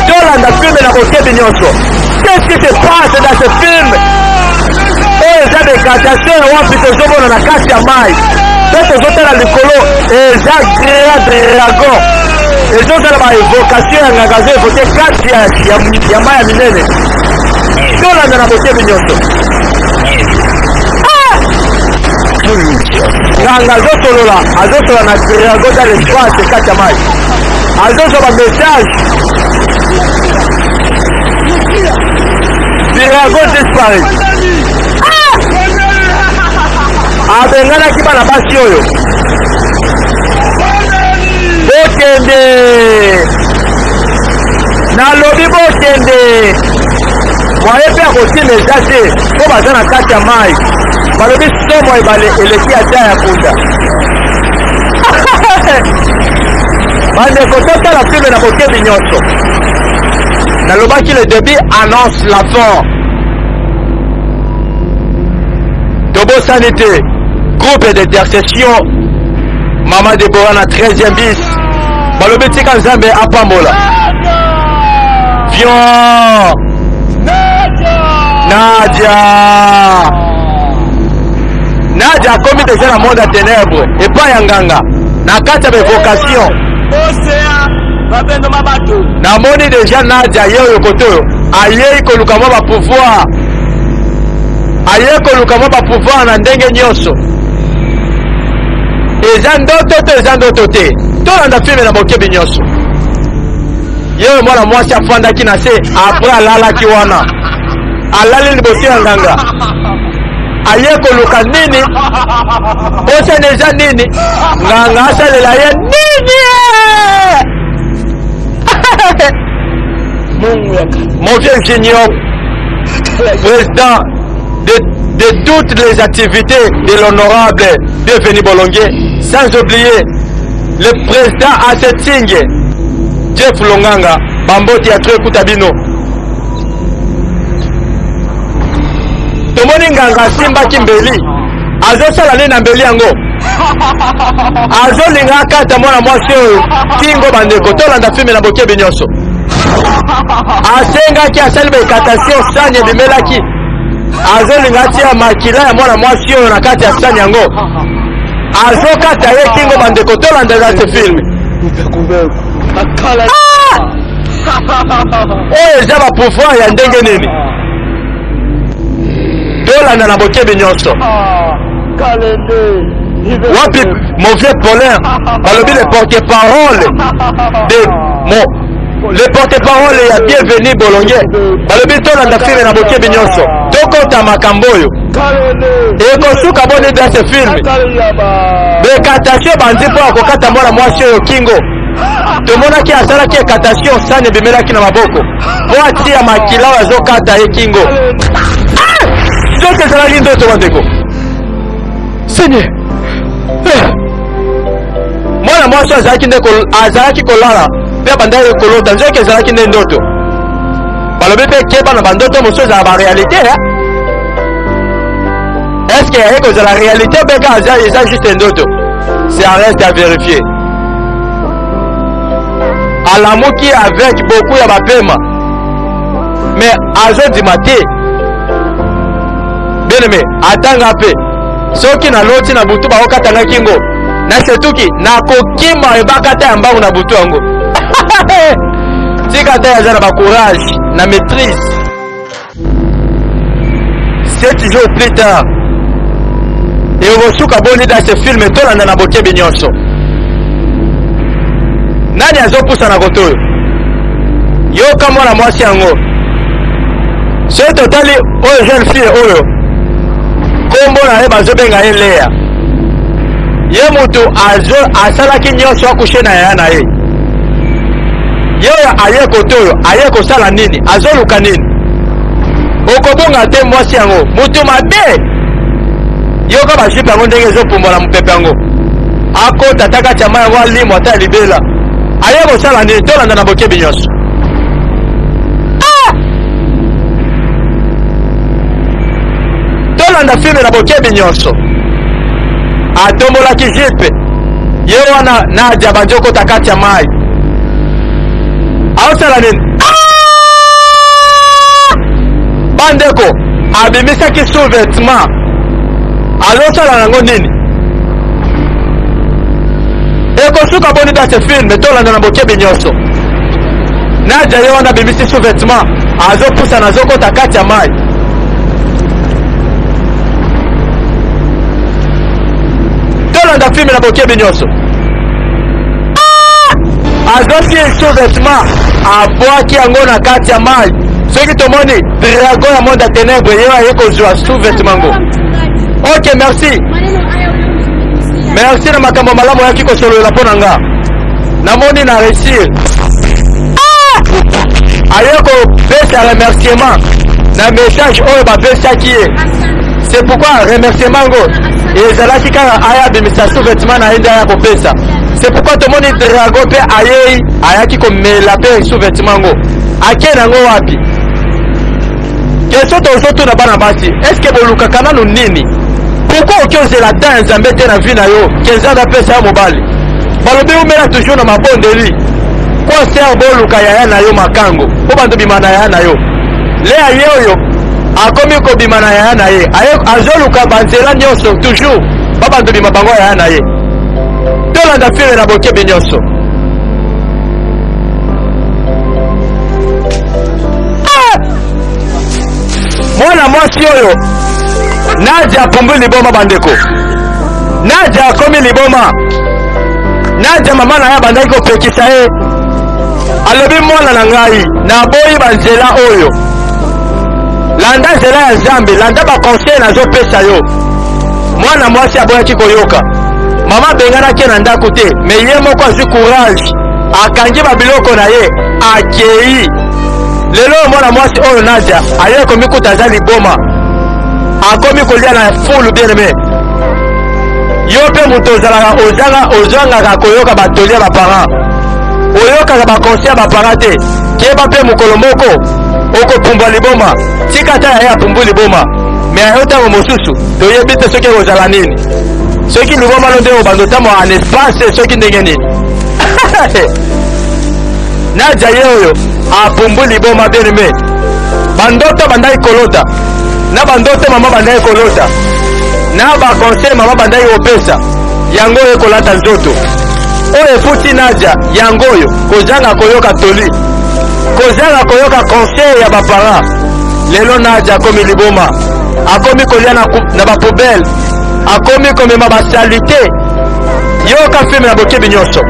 Speaker 1: tolanda filme na bokebi nyonso qu'est-ce qui se passe dans ce film oyo eza décantation wapi tozomona na kati ya mai mpe tozotala likolo eza dragon ezozala baévocation ya nganga azoévoke kati ya mai ya minene tolanda na bokebi nyonso nganga azosolola na dragon dans l'espace kati ya mai azozwa bamessage dragon disparaît abenganaki bana basi oyo bokende nalobi bokende mwaye mpe akotima eza te mpo baza na kati ya mai balobi somo ebale eleki ata ya punda bandeko totala filme na bokebi nyonso na nalobaki le débit annonce la fin. Tobosani te groupe d'intercession Mama Deborah na 13e bis balobi tika nzambe apambola. Viens Nadia akomi déjà na monde ya ténèbre epai ya nganga na kati ya bevocation. Namoni déjà Nadia ye oyo kote oyo ayei koluka mwa bapouvoir, ayei koluka mwa bapouvoir na ndenge nyonso. Eza ndoto te, eza ndoto te, tolanda filme na bokebi nyonso. Ye oyo mwana mwasi afandaki na se apres alalaki wana alali liboso ya nganga aye koluka nini osene eza nini nganga asalela ye nini. Mon vieux ingénieur, président de toutes les activités de l'honorable Bienvenu Bolongué, sans oublier le président Asetingue Jeff Longanga, Bamboti Atre Kutabino. Tomoni nganga simba kimbeli azo sala nini na mbeli yango azo linga kata mwana mwasi oyo kingo bandeko tolanda filme na bokebi nyonso asengaki asali baekatation sani ebimelaki azo linga tia makila ya mwana mwasi oyo na kati ya sani yango azo kata ye kingo bandeko tolanda za se filme oyo eza bapouvoir ya ndenge nini tolanda na bokebi nyonso. Wapi mon vieux Paulin balobi le porte-parole de le porte-parole ya Bienvenu Bolongué balobi tolanda filme na bokebi nyonso tokota makambo oyo ekosuka boni da se filme bekatation bandi mpo akokata mwana mwasi oyo kingo tomonaki asalaki ekatation sani ebimelaki na maboko mpo atia makila oyo azokata ye kingo. Nzoto ezalaki ndoto bandeko Seigneur. Mwana mwasi azalaki kolala mpe bandaki kolota nzoki ezalaki nde ndoto balobi mpe keba na bandoto mosusu ezala barealité. Est-ce que yaki kozala réalité beka eza juste ndoto? C'est un reste à vérifier. Alamuki avec beaucoup ya bapema mais azodima te bien-aimé atanga mpe soki naloti na butu bakokatanga kingo nasetuki nakokima ebakata ya mbangu na butu yango tika ta yaza na bacourage na maîtrise. 7 jours plus tard ekosuka boni da se filme tolanda na bokebi nyonso. Nani azopusa na koto oyo yoka mwana mwasi yango soki totali oyo jeune fille oyo kombo na ye bazobenga ye Lea ye mutu asalaki nyonso akushe na yaya na ye ye oyo aye koto oyo aye kosala nini azoluka nini okobonga te mwasi yango mutu mabe yoka bashipe yango ndenge ezopumbola mopepe yango akota taka tiama yango alimo ata libela aye kosala nini tolanda na bokebi nyonso. Tolanda filme na bokebi nyonso atombolaki jipe ye wana Nadia banjokota kati ya mai aosala nini bandeko abimisaki sous-vêtement azosala nango nini ekosuka boni da se filme tolanda na bokebi nyonso. Nadia ye wana abimisi sous-vêtement azopusa na azokota kati ya mai tolanda filme na bokebi nyonso. Azosi sous-vêtement abwaki yango na kati ya mai soki tomoni dragon ya monde ya ténèbre ye aye kozwa sous-vêtement ngo. Ok, merci merci na makambo malamu oyaki kosolola mpo na nga namoni na réussir. Aye kopesa remerciement na message oyo bapesaki ye. C'est pourquoi remerciement ngo ezalaki kaka aya abimisa sous-vêtement na ye nde aya kopesa. C'est pourquoi tomoni dragon mpe ayei ayaki komela mpe sous-vêtement ngo ake nango wapi? Question tozotuna bana basi, est-ce que bolukaka nanu nini? Pourquoi okiozela ta nzambe te na vie na yo kenzanga pesa ya mobali? Balobi umela toujours na mabondeli kwa ser boluka yaya na yo makango po bantu bima na yaya na yo lea ye oyo akomi kobima na yaya na ye azoluka banzela nyonso toujours ba bantu bima bango yaya na ye tolanda filme na bokebi nyonso. Mwana mwasi oyo Nadia apumbwi liboma bandeko, Nadia akomi liboma, Nadia mama na ya bandaki kopekisa ye alobi mwana na ngai na boyi banzela oyo landa nzela ya Nzambe, landa baconseil nazopesa yo. Mwana mwasi aboyaki koyoka, mama benganaki na ndako te, me ye moko azwi courage akangi babiloko na ye akei. Lelo mwana mwasi oyo Nadia aye komikuta aza liboma, akomi kolia na fulu bien-aimé. Yo pe muto ozangaka koyoka batolia ba parents, oyokaka baconseil ba parents te, keba pe mukolo moko okopumbwa liboma, tika ta ya pumbu liboma. Me ayota ngo mosusu toyebi te soki kozala nini, soki liboma lo nde obando mo en espace, soki ndenge nini. Nadia ye oyo apumbu liboma bien-aimé, bandoto bandai kolota na bandoto mama bandai kolota na ba conseil mama bandai opesa yango ekolata nzoto oyo efuti Nadia yango oyo kozanga koyoka toli, kozanga koyoka conseil ya bapara. Lelo Nadia akomi liboma, akomi kolia na bapoubele, akomi komema basalite. Yoka filme na bokebi nyonso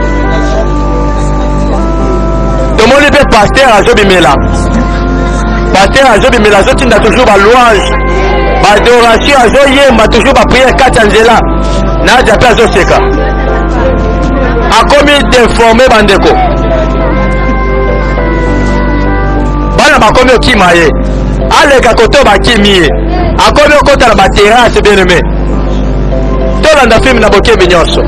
Speaker 1: tomoni pe pasteur azobimela, pasteur azobimela azotinda toujours balouange badoration, azoyemba toujours bapriere kati ya nzela. Nadia mpe azoseka, akomi deforme bandeko, bana bakomi okima ye aleka koto bakimi ye, akomi okota na baterase bien-aimé. Tolanda filme na bokebi nyonso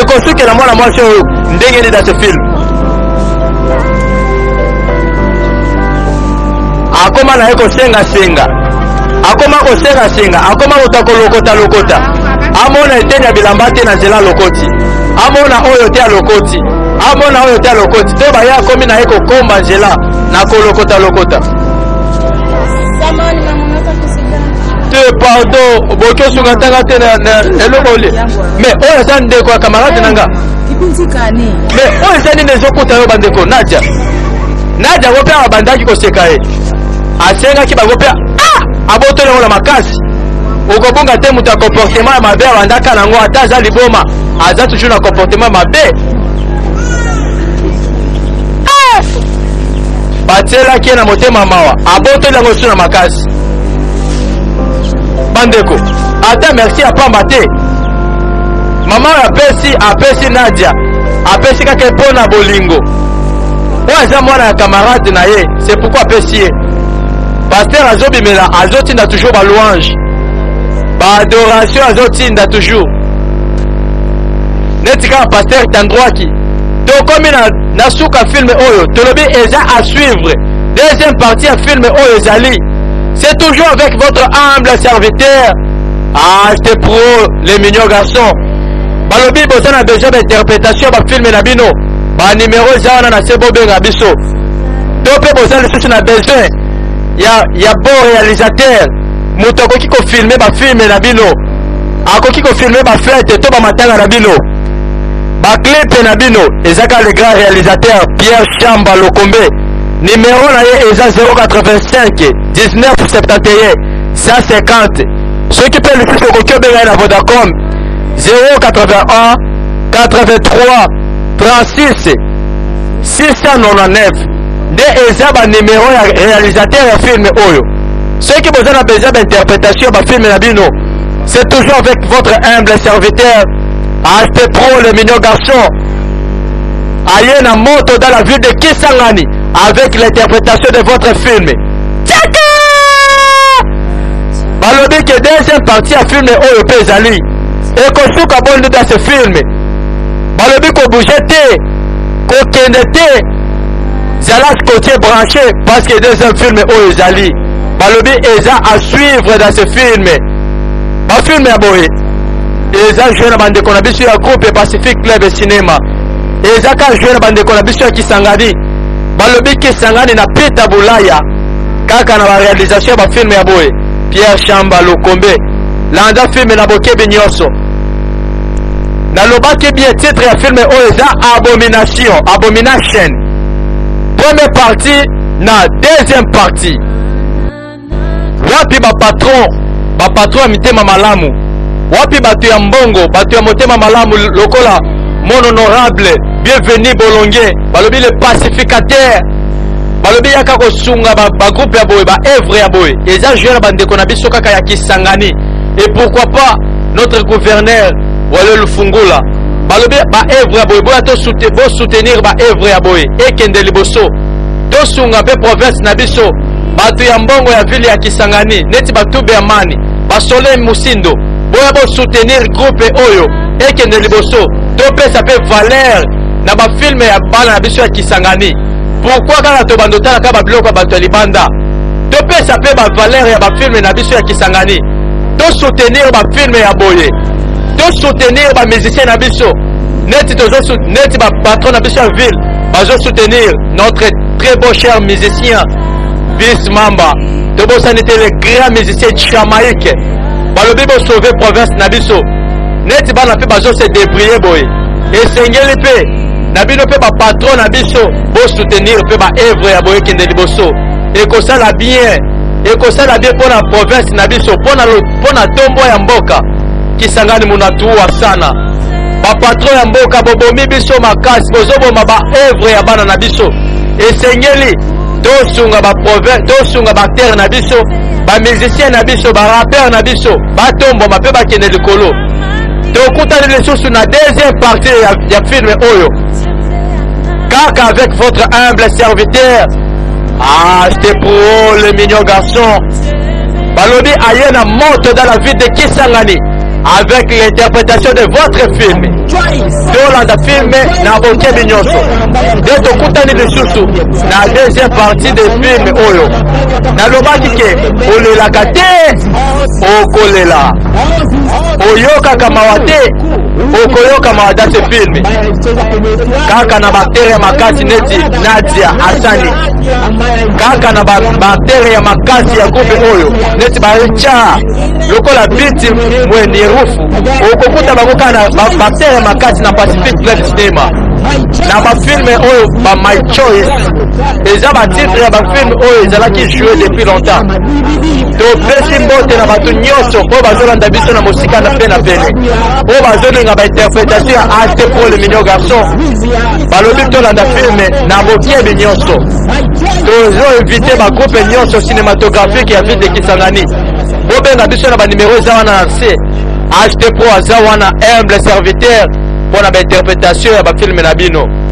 Speaker 1: ekosukela mwana mwasi oyo ndenge nini dans ce film. Akoma na ye kosenga-senga, akoma kosenga-senga, akoma kolokota-lokota, amona eteni ya bilamba te na nzela lokoti, amona oyo te ya lokoti, amona oyo te ya lokoti, to baye akomi na ye kokomba nzela na kolokota-lokota. Te pardon, boki osunga tanga te na eloko ole. Mais oyo eza ndeko ya kamarade nanga. Mais oyo eza nini ezokuta yo bandeko? Nadia ngo mpe abandaki koseka ye, asengaki bango mpe abotoli yango na makasi. Okobonga te moto ya comportement ya mabe abandaka nango ata aza liboma, aza toujours na comportement mabe. Batielaki ye na motema mawa, abotoli yango su na makasi. Bandeko, ata merci apamba te. Mama apesi Nadia, apesi kaka mpona bolingo. Oyo aza mwana ya camarade na ye, c'est pourquoi apesi ye. Pasteur azobimela, azotinda toujours ba louange, ba adoration azotinda toujours. Neti kaka pasteur tandroaki. Tokomi na suka film oyo, tolobi eza à suivre. Deuxième partie ya film oyo ezali. C'est toujours avec votre humble serviteur. C'est pour les mignons garçons. Balobi boza na besoin d'interprétation ba film na bino. Ba numéro zawana na sebo benga biso. Tope boza lisusu na besoin ya bon réalisateur. Moto akoki ko filmer ba film na bino. Akoki ko filmer ba fête to ba matanga na bino. Ba clip na bino ezaka le grand réalisateur Pierre Chamba Lokombe. Numéro na ye eza 085 19 71 150. Ceux qui peuvent le plus au benga na Vodacom 081 83 36 699. De eza ba numéro ya réalisateur ya film oyo. Ceux qui besoin d'interprétation ba film na bino, c'est toujours avec votre humble serviteur Aspect Pro, le mignon garçon. Aïe na moto dans la ville de Kisangani avec l'interprétation de votre film. Tchaka! Balobi que deuxième partie à film oyo pezali. Et qu'on souka bonne dans ce film. Balobi ko bouger te. kokende te zala côté branché parce que deuxième film oyo ezali balobi eza à suivre dans ce film bafilme ya boye eza joué na bandeko na biso ya groupe Pacific Club de Cinéma eza ka joué na bandeko na biso ya Kisangani balobi Kisangani na Peter Bulaya kaka na ba réalisation ba film ya boye Pierre Chamba Lokombe landa film na bokebi nyonso nalobaki bien titre ya film oyo eza Abomination première partie na deuxième partie wapi bapatron ya mitema malamu wapi bato ya mbongo bato ya motema malamu lokola mon honorable bienvenu bolonge balobi le pacificateur balobi yaka kosunga bagroupe ya boye baevre ya boye eza joué na bandeko na biso kaka ya Kisangani et pourquoi pas notre gouverneur Wale Lufungula balobi baevre ya boye boya bo soutenir baevre ya boye ekende liboso tosunga mpe province na biso bato ya mbongo ya ville ya Kisangani neti batube ya mani basole musindo boya bo soutenir groupe oyo ekende liboso topesa pe valeur na bafilme ya bana na biso ya Kisangani pourquoi kaka tobandotala kaka babiloko ya bato ya libanda topesa pe bavaleur ya bafilme na biso ya Kisangani tosoutenir bafilme ya boye tosoutenir bamusicien na biso neti bapatron na biso ya ville bazosoutenir notre très beau cher musicien Vince Mamba tobosani te le grand musicien Jamaïque balobi bo sauver province na biso neti bana pe bazo se débrouiller boye esengeli pe na bino pe bapatron na biso bo soutenir pe baevre ya boye kende liboso ekosala bien mpona province na biso mpona tombo ya mboka Kisangani munatuwa sana bapatron ya mboka bobomi biso makasi bozoboma baevre ya bana na biso esengeli tosunga baacteur na biso bamusicien na biso barapper na biso batomboma mpe bakende likolo tokutani lisusu na deuxième partie ya film oyo kaka avec votre humble serviteur c'était pour le mignon garçon balobi aye na moto dans la ville de Kisangani avec l'interprétation de votre film tolanda filme na bokebi nyonso nde tokutani lisusu na deuxième partie de film oyo nalobaki ke olelaka te okolela oyokaka mawa te okoyoka mawa da se filme kaka na baktere ya makasi neti Nadia Asani kaka na baktere ya makasi ya groupe oyo neti baricha lokola biti mweni rufu okokuta bango kaka na baktere ya makasi na Pacific Club Cinema na bafilme oyo My Choice eza batitre ya bafilme oyo ezalaki joué depuis longtemps topesi mbote na bato nyonso oyo bazolanda biso na mosika na pe na pene oyo bazolinga bainterprétation ya Arte pour le mignon garçon balobi tolanda filme na bokebi nyonso tozoinvite bagroupe nyonso cinématographique ya ville de Kisangani bobenga biso na banimero eza wana na se Arte Pro aza wana humble serviteur mpona bainterprétation ya bafilme na bino